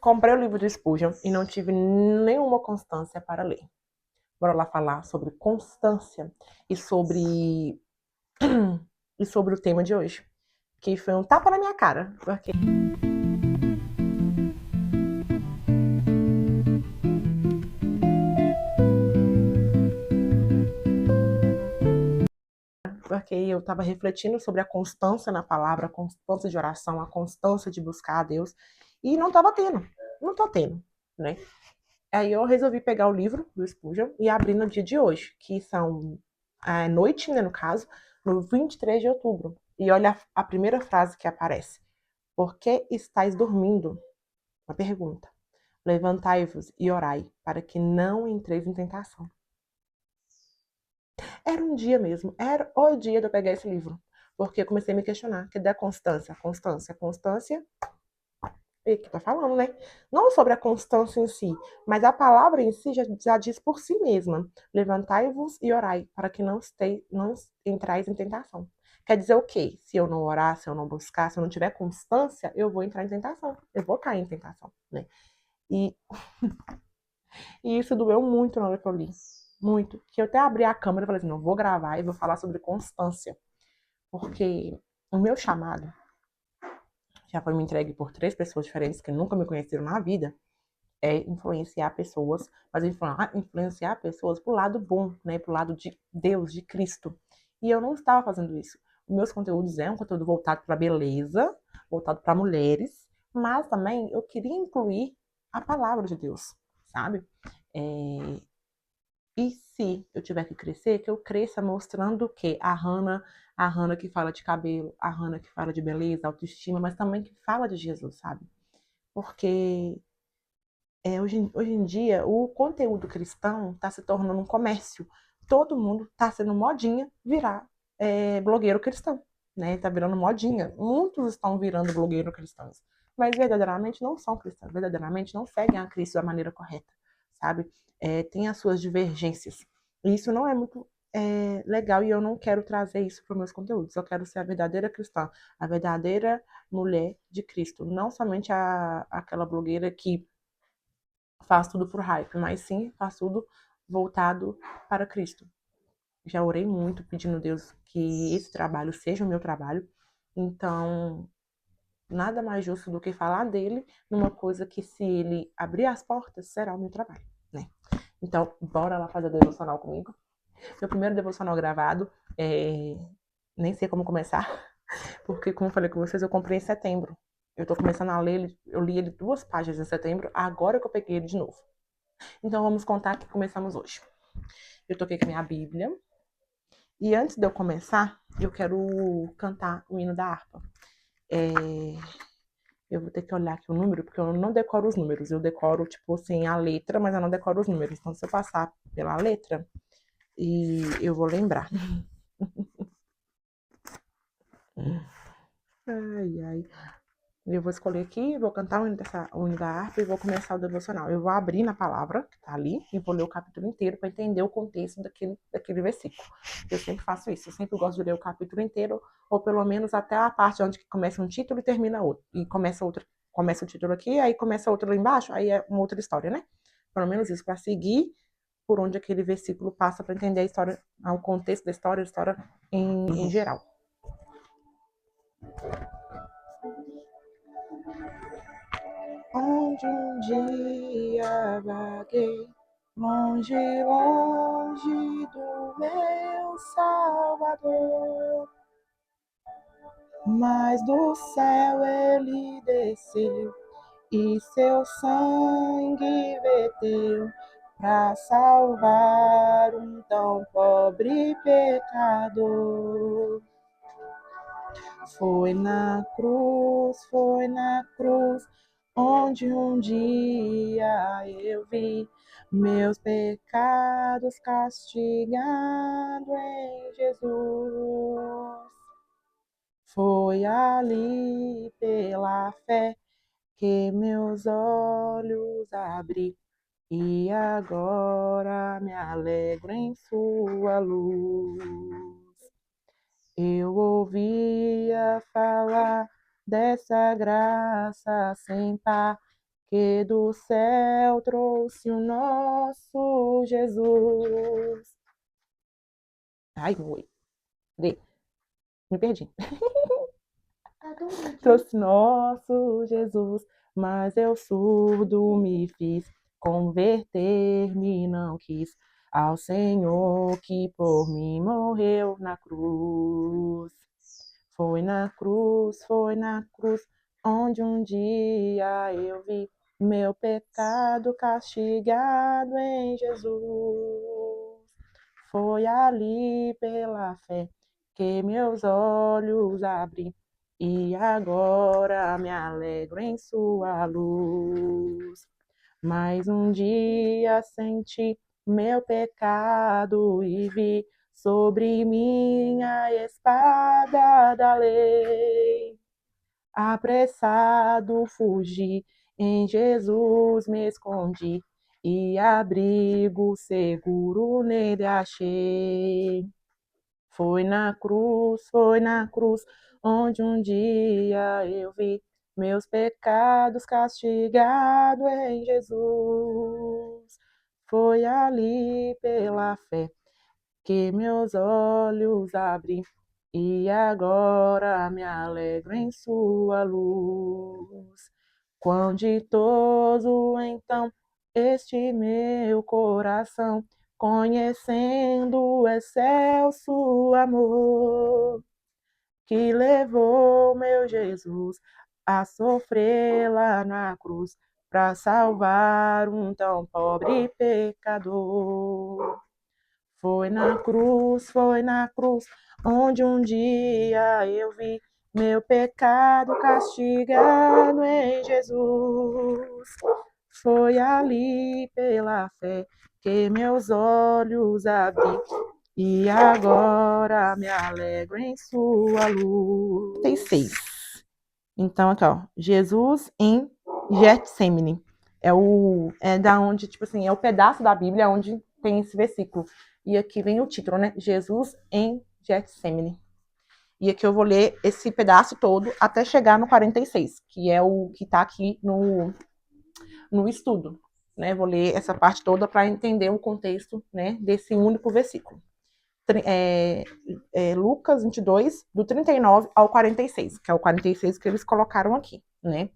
Comprei o livro de Spurgeon e não tive nenhuma constância para ler. Bora lá falar sobre constância e sobre e sobre o tema de hoje, que foi um tapa na minha cara, porque eu estava refletindo sobre a constância na palavra, a constância de oração, a constância de buscar a Deus, e não estava tendo, não tô tendo, né? Aí eu resolvi pegar o livro do Spurgeon e abrir no dia de hoje, que são noite, né, no caso, no 23 de outubro. E olha a primeira frase que aparece. Por que estáis dormindo? Uma pergunta. Levantai-vos e orai, para que não entreis em tentação. Era um dia mesmo, era o dia de eu pegar esse livro. Porque eu comecei a me questionar, que da constância, constância, constância, e que tá falando, né? Não sobre a constância em si, mas a palavra em si já diz por si mesma. Levantai-vos e orai, para que não entrais em tentação. Quer dizer o quê? Se eu não orar, se eu não buscar, se eu não tiver constância, eu vou entrar em tentação. Eu vou cair em tentação, né? E, e isso doeu muito na hora que eu li. Muito. Que eu até abri a câmera e falei assim, não, vou gravar e vou falar sobre constância. Porque o meu chamado já foi me entregue por 3 pessoas diferentes que nunca me conheceram na vida, é influenciar pessoas, mas influenciar pessoas pro lado bom, né? Pro lado de Deus, de Cristo. E eu não estava fazendo isso. Os meus conteúdos é um conteúdo voltado para beleza, voltado para mulheres, mas também eu queria incluir a palavra de Deus, sabe? É, e se eu tiver que crescer, que eu cresça mostrando o quê? A Hannah que fala de cabelo, a Hannah que fala de beleza, autoestima, mas também que fala de Jesus, sabe? Porque hoje em dia o conteúdo cristão está se tornando um comércio. Todo mundo está sendo modinha virar blogueiro cristão, né? Está virando modinha. Muitos estão virando blogueiro cristãos, mas verdadeiramente não são cristãos, verdadeiramente não seguem a Cristo da maneira correta, sabe? Tem as suas divergências. E isso não é muito legal e eu não quero trazer isso para os meus conteúdos. Eu quero ser a verdadeira cristã, a verdadeira mulher de Cristo, não somente aquela blogueira que faz tudo por hype, mas sim faz tudo voltado para Cristo. Já orei muito pedindo a Deus que esse trabalho seja o meu trabalho, então nada mais justo do que falar dele numa coisa que, se ele abrir as portas, será o meu trabalho, né? Então, bora lá fazer devocional comigo. Meu primeiro devocional gravado, nem sei como começar, porque, como eu falei com vocês, eu comprei em setembro. Eu tô começando a ler ele, eu li ele 2 páginas em setembro, agora que eu peguei ele de novo. Então vamos contar que começamos hoje. Eu toquei com a minha Bíblia. E antes de eu começar, eu quero cantar o hino da harpa. Eu vou ter que olhar aqui o número, porque eu não decoro os números. Eu decoro, tipo assim, a letra, mas eu não decoro os números. Então, se eu passar pela letra, eu vou lembrar. Ai, ai. Eu vou escolher aqui, vou cantar o hino da harpa e vou começar o devocional. Eu vou abrir na palavra, que tá ali, e vou ler o capítulo inteiro para entender o contexto daquele versículo. Eu sempre faço isso, eu sempre gosto de ler o capítulo inteiro, ou pelo menos até a parte onde começa um título e termina outro. E começa outro, começa o título aqui, aí começa outro lá embaixo, aí é uma outra história, né? Pelo menos isso, para seguir por onde aquele versículo passa, para entender a história, o contexto da história, a história em geral. Onde um dia vaguei, longe, longe do meu Salvador, mas do céu ele desceu e seu sangue verteu para salvar um tão pobre pecador. Foi na cruz, onde um dia eu vi meus pecados castigado em Jesus. Foi ali pela fé que meus olhos abri e agora me alegro em sua luz. Eu ouvia falar dessa graça sem par que do céu trouxe o nosso Jesus. Ai, me perdi. Trouxe nosso Jesus, mas eu surdo me fiz, converter-me não quis ao Senhor que por mim morreu na cruz. Foi na cruz, onde um dia eu vi meu pecado castigado em Jesus. Foi ali pela fé que meus olhos abri e agora me alegro em sua luz. Mais um dia senti meu pecado e vi sobre minha espada da lei. Apressado fugi, em Jesus me escondi e abrigo seguro nele achei. Foi na cruz, onde um dia eu vi meus pecados castigados em Jesus. Foi ali pela fé que meus olhos abri e agora me alegro em sua luz. Quão ditoso então este meu coração, conhecendo o excelso amor que levou meu Jesus a sofrer lá na cruz para salvar um tão pobre pecador. Foi na cruz, onde um dia eu vi meu pecado castigado em Jesus. Foi ali pela fé que meus olhos abri e agora me alegro em sua luz. 36. Então, aqui, ó, Jesus em Getsemane. É da onde, tipo assim, é o pedaço da Bíblia onde tem esse versículo. E aqui vem o título, né? Jesus em Getsemane. E aqui eu vou ler esse pedaço todo até chegar no 46, que é o que está aqui no estudo. Né? Vou ler essa parte toda para entender o contexto, né, desse único versículo. Lucas 22, do 39 ao 46, que é o 46 que eles colocaram aqui, né?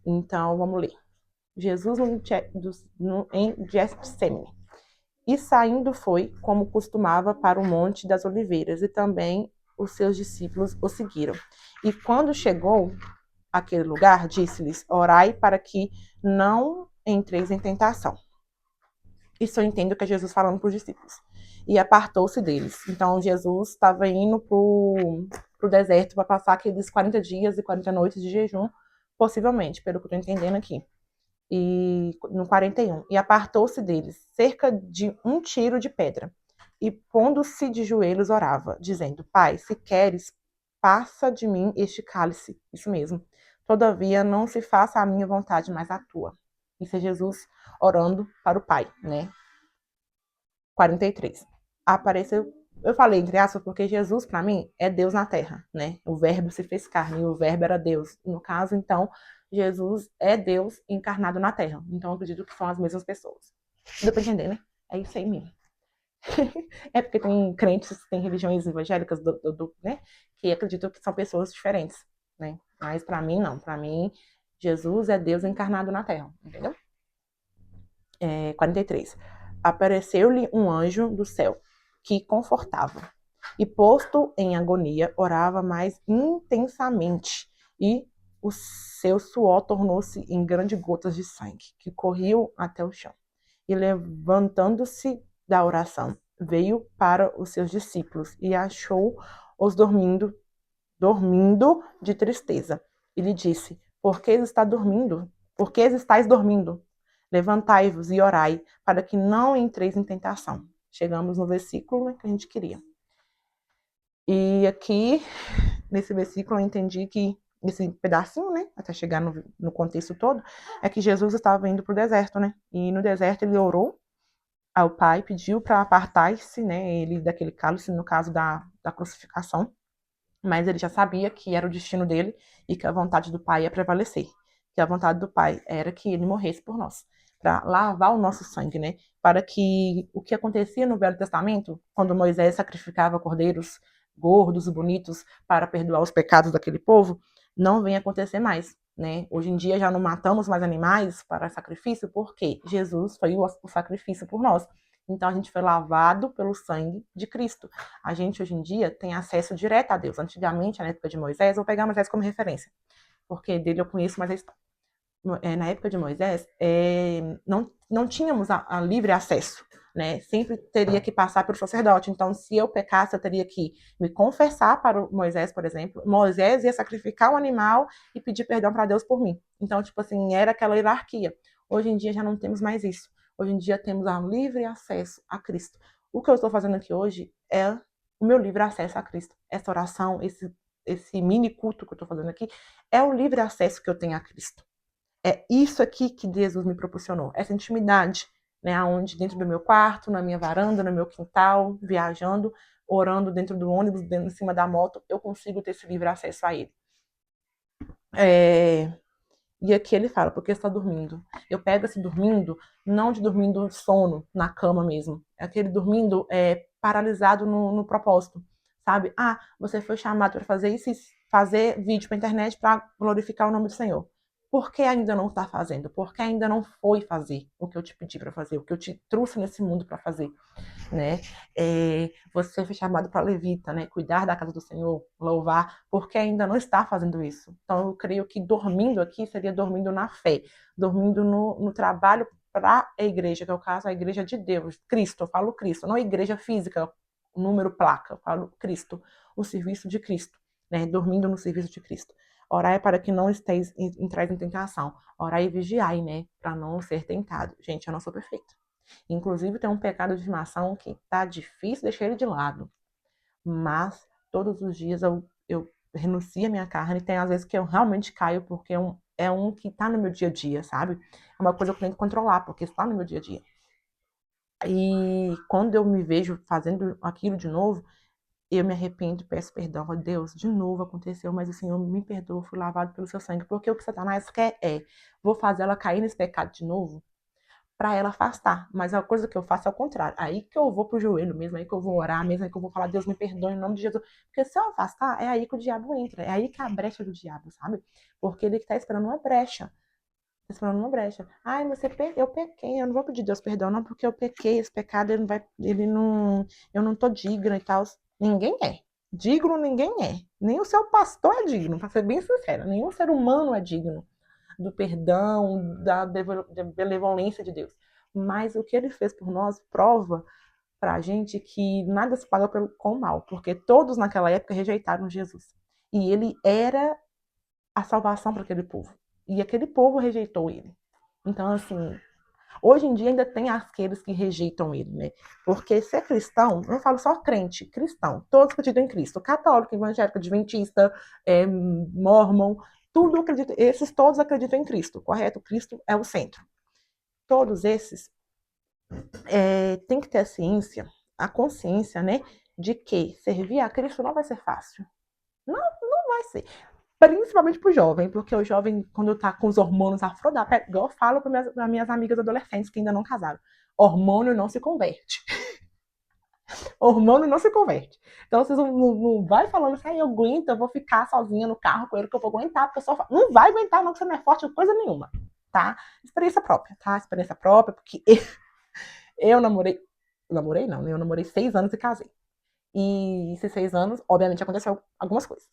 Então, vamos ler. Jesus em Getsemane. E saindo foi, como costumava, para o Monte das Oliveiras, e também os seus discípulos o seguiram. E quando chegou àquele lugar, disse-lhes: orai para que não entreis em tentação. Isso eu entendo que é Jesus falando para os discípulos. E apartou-se deles. Então, Jesus estava indo para o deserto para passar aqueles 40 dias e 40 noites de jejum, possivelmente, pelo que eu estou entendendo aqui. E no 41. E apartou-se deles, cerca de um tiro de pedra. E pondo-se de joelhos, orava, dizendo: Pai, se queres, passa de mim este cálice. Isso mesmo. Todavia, não se faça a minha vontade, mas a tua. Isso é Jesus orando para o Pai, né? 43. Apareceu, eu falei entre aspas, porque Jesus, para mim, é Deus na Terra, né? O Verbo se fez carne, e o Verbo era Deus. No caso, então, Jesus é Deus encarnado na Terra. Então, eu acredito que são as mesmas pessoas. Deu pra entender, né? É isso aí mesmo. É porque tem crentes, tem religiões evangélicas, né? Que acreditam que são pessoas diferentes, né? Mas para mim, não. Para mim, Jesus é Deus encarnado na Terra, entendeu? 43. Apareceu-lhe um anjo do céu, que confortava. E posto em agonia, orava mais intensamente, e o seu suor tornou-se em grandes gotas de sangue, que corriam até o chão. E levantando-se da oração, veio para os seus discípulos, e achou-os dormindo de tristeza. E lhe disse: Por que está dormindo? Por que estáis dormindo? Levantai-vos e orai, para que não entreis em tentação. Chegamos no versículo, né, que a gente queria. E aqui, nesse versículo, eu entendi que, esse pedacinho, né, até chegar no contexto todo, é que Jesus estava indo para o deserto, né? E no deserto ele orou ao Pai, pediu para apartar-se, né, ele daquele cálice, no caso da crucificação, mas ele já sabia que era o destino dele e que a vontade do Pai ia prevalecer. que a vontade do Pai era que ele morresse por nós, para lavar o nosso sangue, né? Para que o que acontecia no Velho Testamento, quando Moisés sacrificava cordeiros gordos, bonitos, para perdoar os pecados daquele povo, não venha acontecer mais, né? Hoje em dia já não matamos mais animais para sacrifício, porque Jesus foi o sacrifício por nós. Então a gente foi lavado pelo sangue de Cristo. A gente hoje em dia tem acesso direto a Deus. Antigamente, na época de Moisés, vou pegar Moisés como referência, porque dele eu conheço mais a história. Na época de Moisés, não tínhamos a livre acesso, né? Sempre teria que passar pelo sacerdote. Então, se eu pecasse, eu teria que me confessar para o Moisés, por exemplo. Moisés ia sacrificar um animal e pedir perdão para Deus por mim. Então, tipo assim, era aquela hierarquia. Hoje em dia já não temos mais isso. Hoje em dia temos a livre acesso a Cristo. O que eu estou fazendo aqui hoje é o meu livre acesso a Cristo. Essa oração, esse mini culto que eu estou fazendo aqui, é o livre acesso que eu tenho a Cristo. É isso aqui que Jesus me proporcionou, essa intimidade, né, onde dentro do meu quarto, na minha varanda, no meu quintal, viajando, orando dentro do ônibus, dentro, em cima da moto, eu consigo ter esse livre acesso a ele. E aqui ele fala, porque está dormindo. Eu pego esse dormindo, não de dormindo sono, na cama mesmo. É aquele dormindo paralisado no propósito, sabe? Ah, você foi chamado para fazer isso, fazer vídeo para a internet para glorificar o nome do Senhor. Por que ainda não está fazendo? Por que ainda não foi fazer o que eu te pedi para fazer, o que eu te trouxe nesse mundo para fazer? Né? Você foi chamado para levita, né? Cuidar da casa do Senhor, louvar, porque ainda não está fazendo isso. Então eu creio que dormindo aqui seria dormindo na fé, dormindo no trabalho para a igreja, que é o caso a igreja de Deus, Cristo, eu falo Cristo, não a igreja física, número placa, eu falo Cristo, o serviço de Cristo, né? Dormindo no serviço de Cristo. Orai para que não esteis entrais em tentação. Orai e vigiai, né? Para não ser tentado. Gente, eu não sou perfeita. Inclusive, tem um pecado de estimação que tá difícil deixar ele de lado. Mas todos os dias eu renuncio à minha carne. Tem às vezes que eu realmente caio, porque é um que tá no meu dia a dia, sabe? É uma coisa que eu tenho que controlar, porque está no meu dia a dia. E quando eu me vejo fazendo aquilo de novo, eu me arrependo e peço perdão. Oh, Deus, de novo aconteceu, mas o Senhor me perdoa, fui lavado pelo seu sangue. Porque o que Satanás quer vou fazer ela cair nesse pecado de novo, para ela afastar. Mas a coisa que eu faço é o contrário. Aí que eu vou pro joelho mesmo, aí que eu vou orar mesmo, aí que eu vou falar, Deus me perdoe em nome de Jesus. Porque se eu afastar, é aí que o diabo entra. É aí que é a brecha do diabo, sabe? Porque ele tá esperando uma brecha. Tá esperando uma brecha. Ai, eu pequei, eu não vou pedir Deus perdão, não, porque eu pequei, esse pecado, eu não tô digna e tal. Ninguém é. Digno ninguém é. Nem o seu pastor é digno, pra ser bem sincera. Nenhum ser humano é digno do perdão, da benevolência de Deus. Mas o que ele fez por nós prova para a gente que nada se paga com o mal, porque todos naquela época rejeitaram Jesus. E ele era a salvação para aquele povo. E aquele povo rejeitou ele. Então, assim, hoje em dia ainda tem aqueles que rejeitam ele, né? Porque ser cristão, não falo só crente, cristão, todos acreditam em Cristo, católico, evangélico, adventista, mormon, tudo acredita, esses todos acreditam em Cristo, correto? Cristo é o centro. Todos esses têm que ter a consciência, né, de que servir a Cristo não vai ser fácil. Não, não vai ser. Principalmente pro jovem, porque o jovem, quando tá com os hormônios à flor da pele, igual eu falo para minhas amigas adolescentes que ainda não casaram, hormônio não se converte. Hormônio não se converte. Então vocês não vai falando assim, eu aguento, eu vou ficar sozinha no carro com ele, que eu vou aguentar, porque eu só não vai aguentar, não, que você não é forte, coisa nenhuma, tá? Experiência própria, tá? Experiência própria, porque eu namorei não, né? Eu namorei 6 anos e casei. E esses 6 anos, obviamente, aconteceu algumas coisas.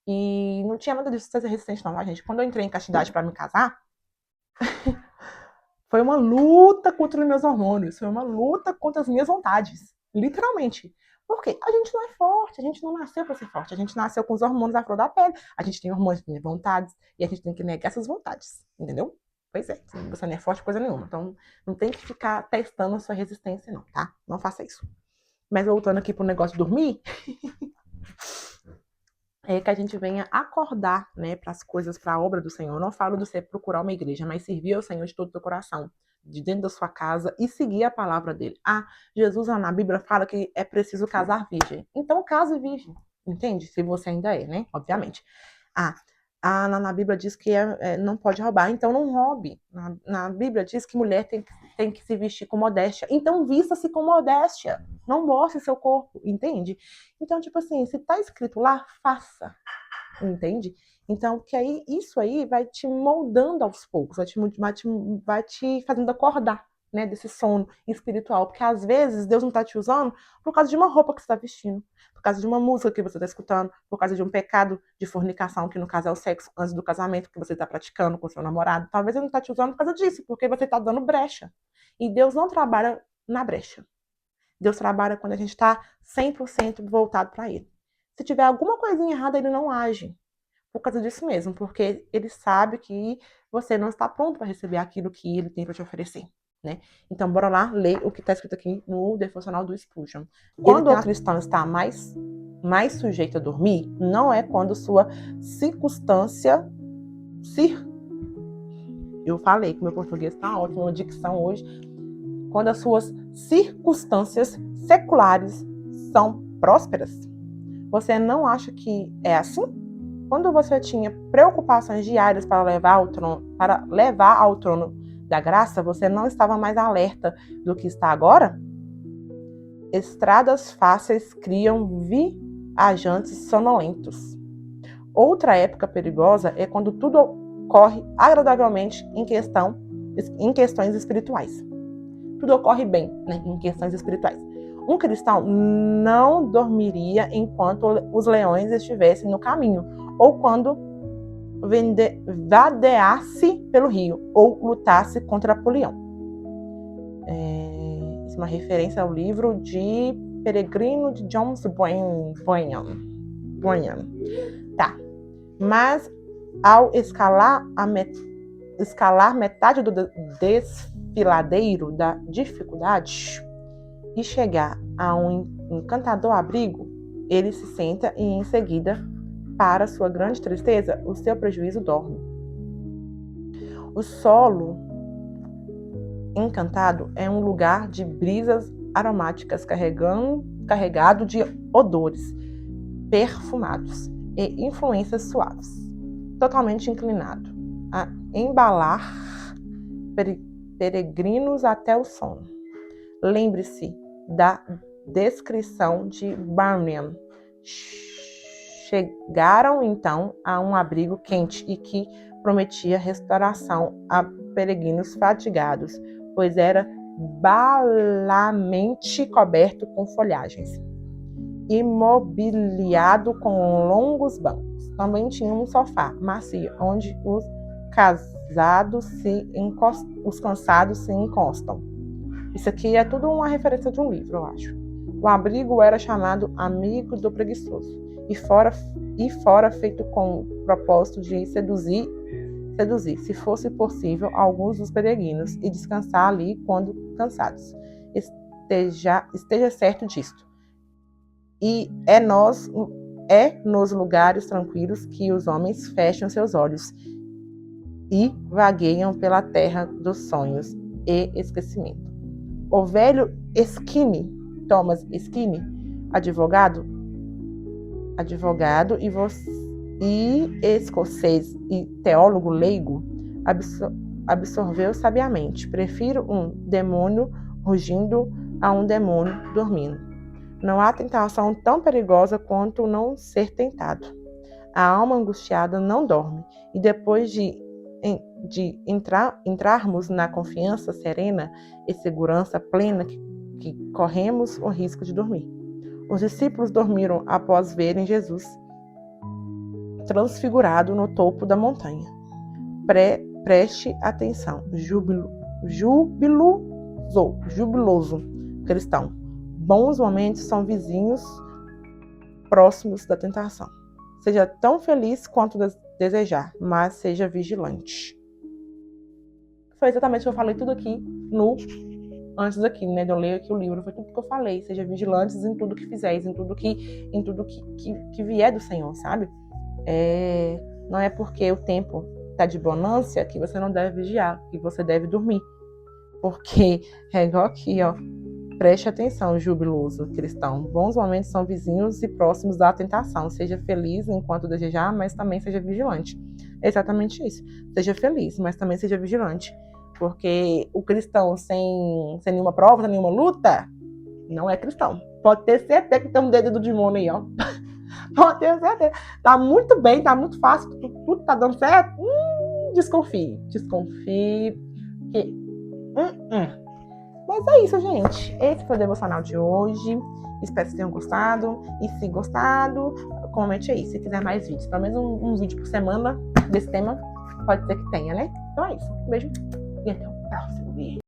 E não tinha nada disso de ser resistente, não, tá, gente? Quando eu entrei em castidade pra me casar, foi uma luta contra os meus hormônios, foi uma luta contra as minhas vontades. Literalmente. Porque a gente não é forte, a gente não nasceu pra ser forte, a gente nasceu com os hormônios à flor da pele, a gente tem hormônios de vontades, e a gente tem que negar essas vontades, entendeu? Pois é, você não é forte coisa nenhuma. Então, não tem que ficar testando a sua resistência, não, tá? Não faça isso. Mas voltando aqui pro negócio de dormir, é que a gente venha acordar, né, para as coisas, para a obra do Senhor. Eu não falo de você procurar uma igreja, mas servir ao Senhor de todo o teu coração, de dentro da sua casa e seguir a palavra dele. Ah, Jesus na Bíblia fala que é preciso casar virgem. Então case virgem, entende? Se você ainda é, né? Obviamente. Ah, Na Bíblia diz que não pode roubar, então não roube. Na Bíblia diz que mulher tem que se vestir com modéstia, então vista-se com modéstia. Não mostre seu corpo, entende? Então, tipo assim, se tá escrito lá, faça, entende? Então, que aí isso aí vai te moldando aos poucos, vai te fazendo acordar, né, desse sono espiritual, porque às vezes Deus não tá te usando por causa de uma roupa que você tá vestindo, por causa de uma música que você tá escutando, por causa de um pecado de fornicação, que no caso é o sexo antes do casamento, que você tá praticando com seu namorado. Talvez ele não tá te usando por causa disso, porque você tá dando brecha. E Deus não trabalha na brecha. Deus trabalha quando a gente está 100% voltado para Ele. Se tiver alguma coisinha errada, Ele não age. Por causa disso mesmo, porque Ele sabe que você não está pronto para receber aquilo que Ele tem para te oferecer. Né? Então, bora lá ler o que está escrito aqui no devocional do Spurgeon. Quando o cristão está mais sujeito a dormir, não é quando sua circunstância... Eu falei que meu português está ótimo, uma dicção hoje. Quando as suas circunstâncias seculares são prósperas. Você não acha que é assim? Quando você tinha preocupações diárias para levar ao trono da graça, você não estava mais alerta do que está agora? Estradas fáceis criam viajantes sonolentos. Outra época perigosa é quando tudo ocorre agradavelmente em questões espirituais. Tudo ocorre bem, né, em questões espirituais. Um cristão não dormiria enquanto os leões estivessem no caminho, ou quando vadeasse pelo rio, ou lutasse contra Napoleão. Isso é uma referência ao livro de Peregrino de James Bunyan. Tá. Mas ao escalar metade do desfiladeiro da dificuldade e chegar a um encantador abrigo, ele se senta e em seguida, para sua grande tristeza, o seu prejuízo dorme. O solo encantado é um lugar de brisas aromáticas carregado de odores perfumados e influências suaves, totalmente inclinado a embalar peregrinos até o sono. Lembre-se da descrição de Bunyan. Chegaram então a um abrigo quente e que prometia restauração a peregrinos fatigados, pois era balamente coberto com folhagens, imobiliado com longos bancos. Também tinha um sofá macio onde os cansados se encostam. Isso aqui é tudo uma referência de um livro, eu acho. O abrigo era chamado Amigo do Preguiçoso e fora feito com o propósito de seduzir, se fosse possível, alguns dos peregrinos e descansar ali quando cansados. Esteja certo disto. E é nos lugares tranquilos que os homens fecham seus olhos e vagueiam pela terra dos sonhos e esquecimento. O velho Thomas Skinny, advogado e escocês e teólogo leigo, absorveu sabiamente: prefiro um demônio rugindo a um demônio dormindo. Não há tentação tão perigosa quanto não ser tentado. A alma angustiada não dorme, e depois de entrarmos na confiança serena e segurança plena que corremos o risco de dormir. Os discípulos dormiram após verem Jesus transfigurado no topo da montanha. Preste atenção, jubiloso cristão. Bons momentos são vizinhos próximos da tentação. Seja tão feliz quanto desejar, mas seja vigilante. Foi exatamente o que eu falei tudo aqui antes daqui, né? De eu ler aqui o livro, foi tudo que eu falei. Seja vigilantes em tudo que fizeres, em tudo que vier do Senhor, sabe? Não é porque o tempo tá de bonança que você não deve vigiar, que você deve dormir. Porque é igual aqui, ó. Preste atenção, jubiloso cristão. Bons momentos são vizinhos e próximos da tentação. Seja feliz enquanto desejar, mas também seja vigilante. É exatamente isso. Seja feliz, mas também seja vigilante. Porque o cristão sem nenhuma prova, sem nenhuma luta, não é cristão. Pode ter certeza que tem um dedo do demônio aí, ó. Pode ter certeza. Tá muito bem, tá muito fácil, tudo tá dando certo. Desconfie. Desconfie. Que... Mas é isso, gente. Esse foi o devocional de hoje. Espero que vocês tenham gostado. E se gostado, comente aí. Se quiser mais vídeos, pelo menos um vídeo por semana desse tema, pode ser que tenha, né? Então é isso. Um beijo e até o próximo vídeo.